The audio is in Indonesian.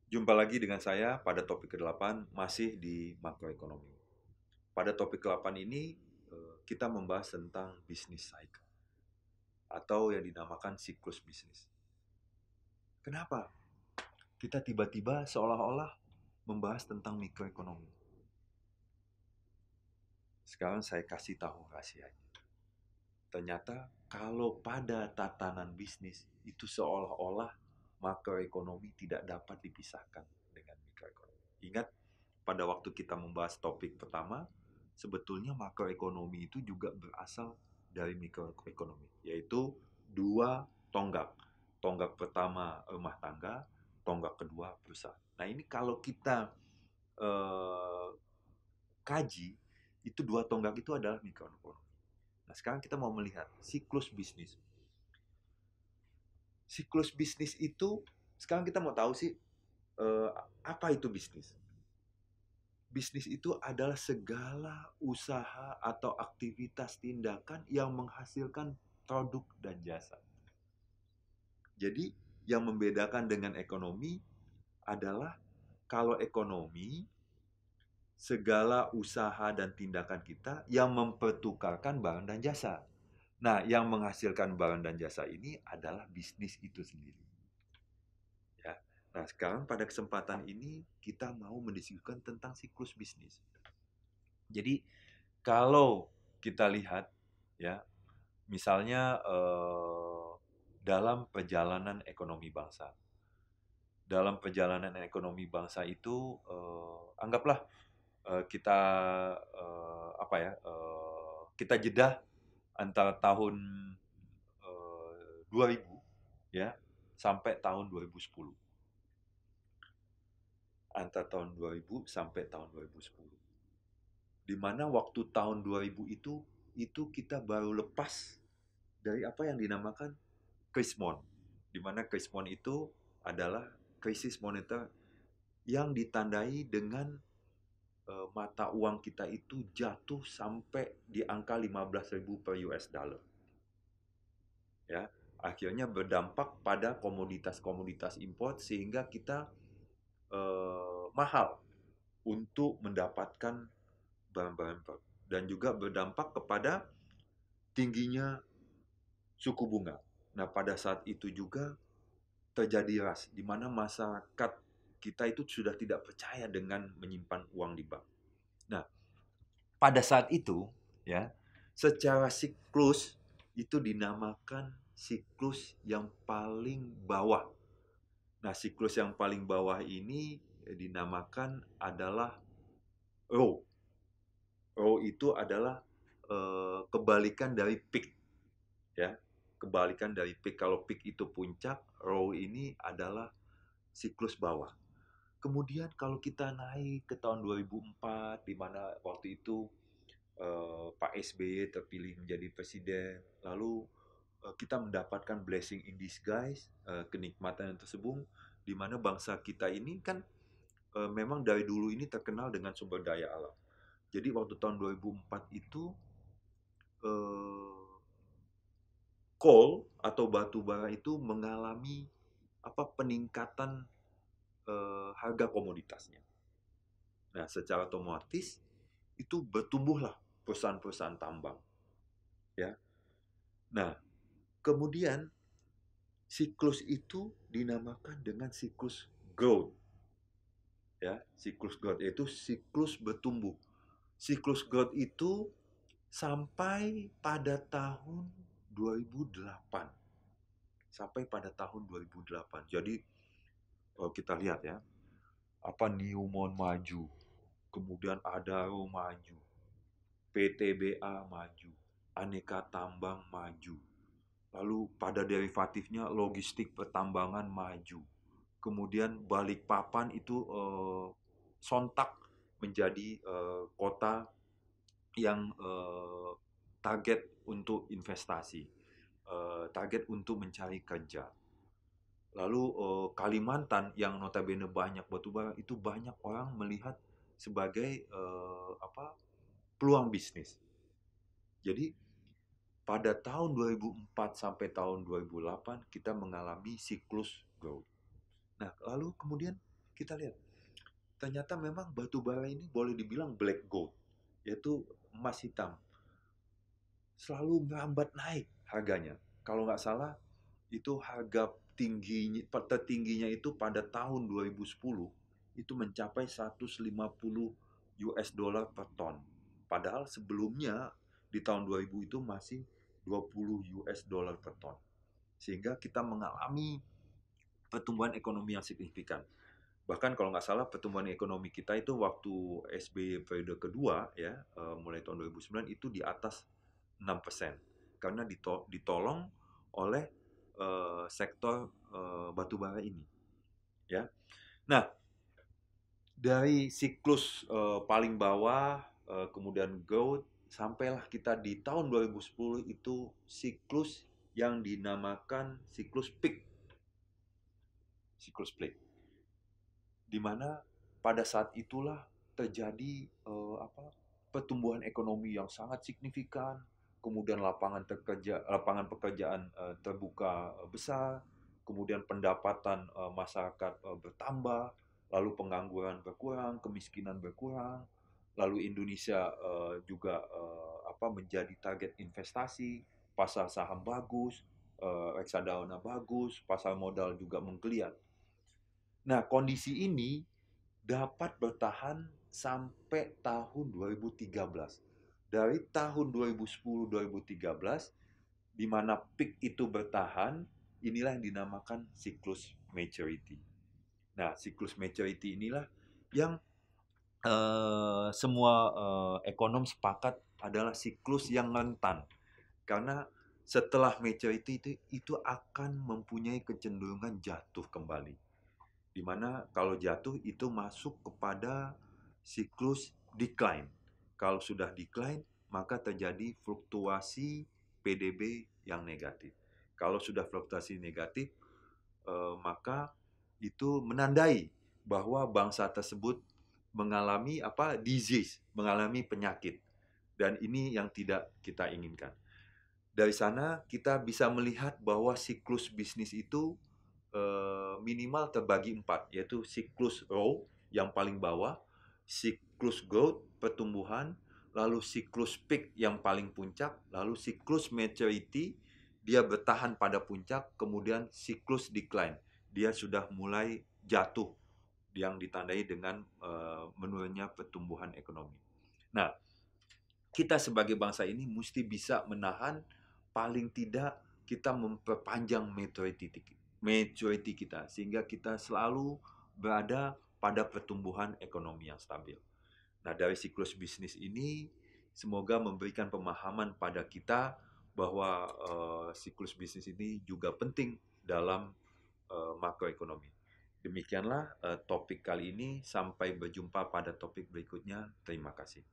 Jumpa lagi dengan saya pada topik ke-8 masih di makroekonomi. Pada topik ke-8 ini kita membahas tentang business cycle atau yang dinamakan siklus bisnis. Kenapa kita tiba-tiba seolah-olah membahas tentang mikroekonomi? Sekarang saya kasih tahu rahasianya. Ternyata kalau pada tatanan bisnis itu seolah-olah makroekonomi tidak dapat dipisahkan dengan mikroekonomi. Ingat, pada waktu kita membahas topik pertama, sebetulnya makroekonomi itu juga berasal dari mikroekonomi, yaitu dua tonggak. Tonggak pertama rumah tangga, tonggak kedua perusahaan. Nah ini kalau kita eh, kaji, itu dua tonggak itu adalah mikroekonomi. Nah sekarang kita mau melihat siklus bisnis. Siklus bisnis itu, sekarang kita mau tahu sih eh, apa itu bisnis. Bisnis itu adalah segala usaha atau aktivitas tindakan yang menghasilkan produk dan jasa. Jadi, yang membedakan dengan ekonomi adalah kalau ekonomi, segala usaha dan tindakan kita yang mempertukarkan barang dan jasa. Nah, yang menghasilkan barang dan jasa ini adalah bisnis itu sendiri. Ya. Nah, sekarang pada kesempatan ini kita mau mendiskusikan tentang siklus bisnis. Jadi, kalau kita lihat ya, misalnya dalam perjalanan ekonomi bangsa. Dalam perjalanan ekonomi bangsa itu anggaplah kita apa ya? Kita jeda antara tahun 2000 ya sampai tahun 2010. Antara tahun 2000 sampai tahun 2010. Di mana waktu tahun 2000 itu kita baru lepas dari apa yang dinamakan krismon, di mana krismon itu adalah krisis moneter yang ditandai dengan mata uang kita itu jatuh sampai di angka 15.000 per US dollar. Ya, akhirnya berdampak pada komoditas-komoditas impor sehingga kita mahal untuk mendapatkan barang-barang impor dan juga berdampak kepada tingginya suku bunga. Nah, pada saat itu juga terjadi ras, di mana masyarakat kita itu sudah tidak percaya dengan menyimpan uang di bank. Nah, pada saat itu, ya, secara siklus itu dinamakan siklus yang paling bawah. Nah, siklus yang paling bawah ini dinamakan adalah row. Row itu adalah kebalikan dari peak, ya. Kebalikan dari peak. Kalau peak itu puncak, row ini adalah siklus bawah. Kemudian kalau kita naik ke tahun 2004, di mana waktu itu Pak SBY terpilih menjadi presiden, lalu kita mendapatkan blessing in disguise, kenikmatan yang tersebut, di mana bangsa kita ini kan memang dari dulu ini terkenal dengan sumber daya alam. Jadi waktu tahun 2004 itu eh, coal atau batu bara itu mengalami apa peningkatan harga komoditasnya. Nah, secara otomatis itu bertumbuhlah perusahaan-perusahaan tambang, ya. Nah, kemudian siklus itu dinamakan dengan siklus growth, ya. Siklus growth yaitu siklus bertumbuh. Siklus growth itu sampai pada tahun 2008. Sampai pada tahun 2008. Jadi kalau kita lihat ya, apa Newmont maju, kemudian Adaro maju, PTBA maju, Aneka Tambang maju. Lalu pada derivatifnya logistik pertambangan maju. Kemudian Balikpapan itu sontak menjadi kota yang target untuk investasi, target untuk mencari kerja. Lalu Kalimantan yang notabene banyak batubara itu banyak orang melihat sebagai apa peluang bisnis. Jadi pada tahun 2004 sampai tahun 2008 kita mengalami siklus growth. Nah, lalu kemudian kita lihat ternyata memang batu bara ini boleh dibilang black gold, yaitu emas hitam, selalu merambat naik harganya. Kalau nggak salah, itu harga tingginya, tertingginya itu pada tahun 2010 itu mencapai 150 US dollar per ton. Padahal sebelumnya di tahun 2000 itu masih 20 US dollar per ton. Sehingga kita mengalami pertumbuhan ekonomi yang signifikan. Bahkan kalau nggak salah pertumbuhan ekonomi kita itu waktu SBY periode kedua ya, mulai tahun 2009 itu di atas 6%. Karena ditolong oleh sektor batubara ini ya. Nah, dari siklus paling bawah kemudian growth sampailah kita di tahun 2010 itu siklus yang dinamakan siklus peak. Siklus peak. Di mana pada saat itulah terjadi pertumbuhan ekonomi yang sangat signifikan, kemudian lapangan pekerjaan terbuka besar, kemudian pendapatan masyarakat bertambah, lalu pengangguran berkurang, kemiskinan berkurang, lalu Indonesia juga menjadi target investasi, pasar saham bagus, reksadana bagus, pasar modal juga menggeliat. Nah, kondisi ini dapat bertahan sampai tahun 2013. Dari tahun 2010-2013, di mana peak itu bertahan, inilah yang dinamakan siklus maturity. Nah, siklus maturity inilah yang semua ekonom sepakat adalah siklus yang rentan. Karena setelah maturity itu akan mempunyai kecenderungan jatuh kembali. Di mana kalau jatuh itu masuk kepada siklus decline. Kalau sudah decline, maka terjadi fluktuasi PDB yang negatif. Kalau sudah fluktuasi negatif, maka itu menandai bahwa bangsa tersebut mengalami disease, mengalami penyakit. Dan ini yang tidak kita inginkan. Dari sana kita bisa melihat bahwa siklus bisnis itu minimal terbagi 4, yaitu siklus row yang paling bawah, siklus growth pertumbuhan, lalu siklus peak yang paling puncak, lalu siklus maturity dia bertahan pada puncak, kemudian siklus decline dia sudah mulai jatuh yang ditandai dengan menurunnya pertumbuhan ekonomi. Nah, kita sebagai bangsa ini mesti bisa menahan, paling tidak kita memperpanjang maturity kita sehingga kita selalu berada pada pertumbuhan ekonomi yang stabil. Nah, dari siklus bisnis ini semoga memberikan pemahaman pada kita bahwa siklus bisnis ini juga penting dalam makroekonomi. Demikianlah topik kali ini. Sampai berjumpa pada topik berikutnya. Terima kasih.